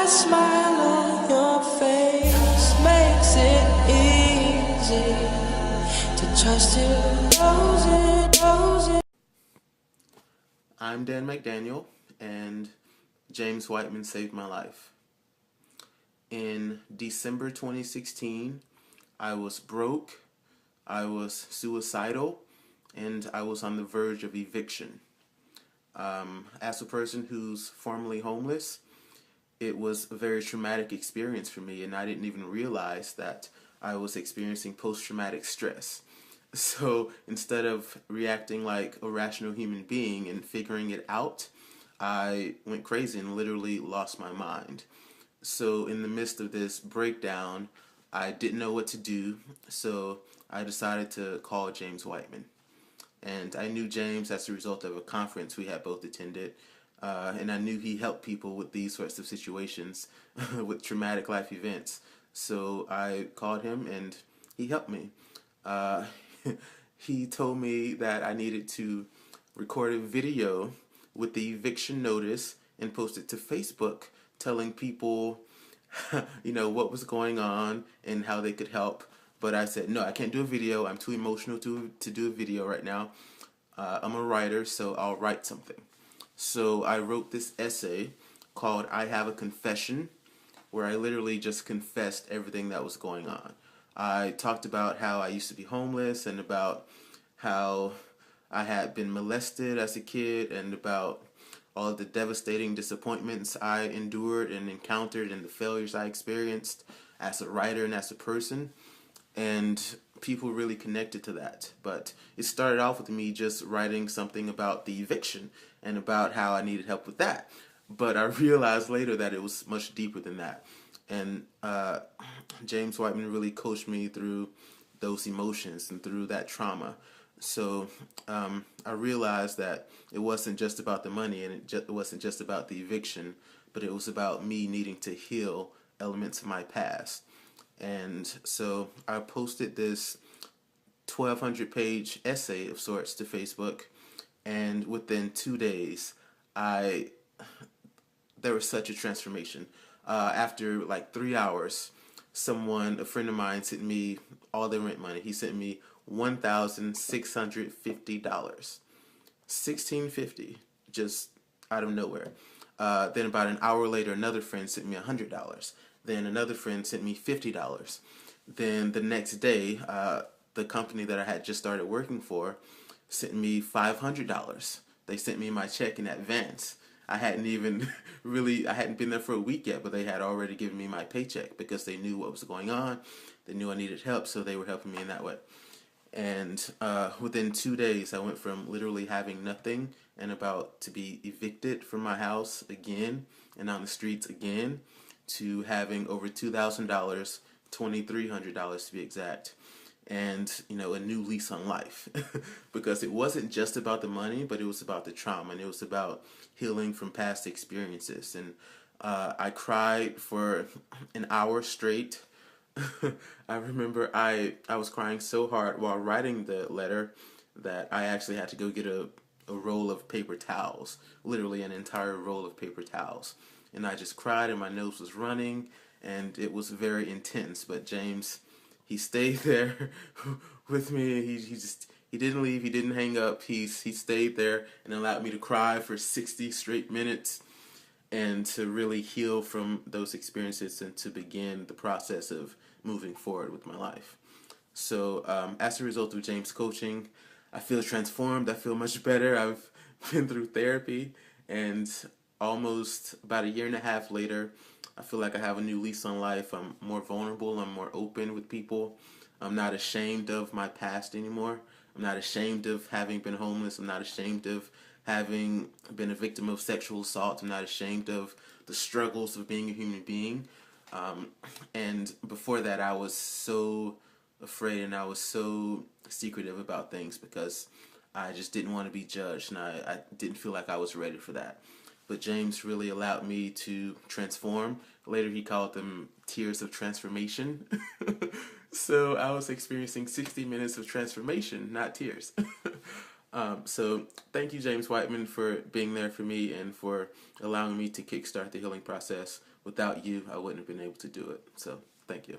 smile on your face makes it easy to trust you. I'm Dan McDaniel, and James Whiteman saved my life. In December 2016, I was broke, I was suicidal, and I was on the verge of eviction. As a person who's formerly homeless, it was a very traumatic experience for me, and I didn't even realize that I was experiencing post-traumatic stress. So instead of reacting like a rational human being and figuring it out, I went crazy and literally lost my mind. So in the midst of this breakdown, I didn't know what to do, so I decided to call James Whiteman. And I knew James as a result of a conference we had both attended, and I knew he helped people with these sorts of situations, with traumatic life events. So I called him, and he helped me. Uh, he told me that I needed to record a video with the eviction notice and post it to Facebook, telling people, what was going on and how they could help. But I said, no, I can't do a video. I'm too emotional to do a video right now. I'm a writer, so I'll write something. So I wrote this essay called I Have a Confession, where I literally just confessed everything that was going on. I talked about how I used to be homeless and about how I had been molested as a kid and about all of the devastating disappointments I endured and encountered and the failures I experienced as a writer and as a person. And people really connected to that. But it started off with me just writing something about the eviction and about how I needed help with that. But I realized later that it was much deeper than that. And James Whiteman really coached me through those emotions and through that trauma. So I realized that it wasn't just about the money, and it wasn't just about the eviction, but it was about me needing to heal elements of my past. And so I posted this 1,200-page essay of sorts to Facebook, and within 2 days, there was such a transformation. After like 3 hours, a friend of mine, sent me all the rent money. He sent me $1,650, $1,650, just out of nowhere. Then about an hour later, another friend sent me $100. Then another friend sent me $50. Then the next day, the company that I had just started working for sent me $500. They sent me my check in advance. I hadn't been there for a week yet, but they had already given me my paycheck because they knew what was going on. They knew I needed help, so they were helping me in that way. And within 2 days, I went from literally having nothing and about to be evicted from my house again and on the streets again, to having over $2,000, $2,300 to be exact, and a new lease on life. Because it wasn't just about the money, but it was about the trauma, and it was about healing from past experiences. And I cried for an hour straight. I remember I was crying so hard while writing the letter that I actually had to go get a roll of paper towels, literally an entire roll of paper towels. And I just cried, and my nose was running, and it was very intense. But James, he stayed there with me. He didn't leave. He didn't hang up. He stayed there and allowed me to cry for 60 straight minutes, and to really heal from those experiences and to begin the process of moving forward with my life. So as a result of James' coaching, I feel transformed. I feel much better. I've been through therapy, and almost about a year and a half later, I feel like I have a new lease on life. I'm more vulnerable. I'm more open with people. I'm not ashamed of my past anymore. I'm not ashamed of having been homeless. I'm not ashamed of having been a victim of sexual assault. I'm not ashamed of the struggles of being a human being. And before that, I was so afraid, and I was so secretive about things because I just didn't want to be judged, and I didn't feel like I was ready for that. But James really allowed me to transform. Later he called them tears of transformation. So I was experiencing 60 minutes of transformation, not tears. So thank you, James Whiteman, for being there for me and for allowing me to kickstart the healing process. Without you, I wouldn't have been able to do it. So thank you.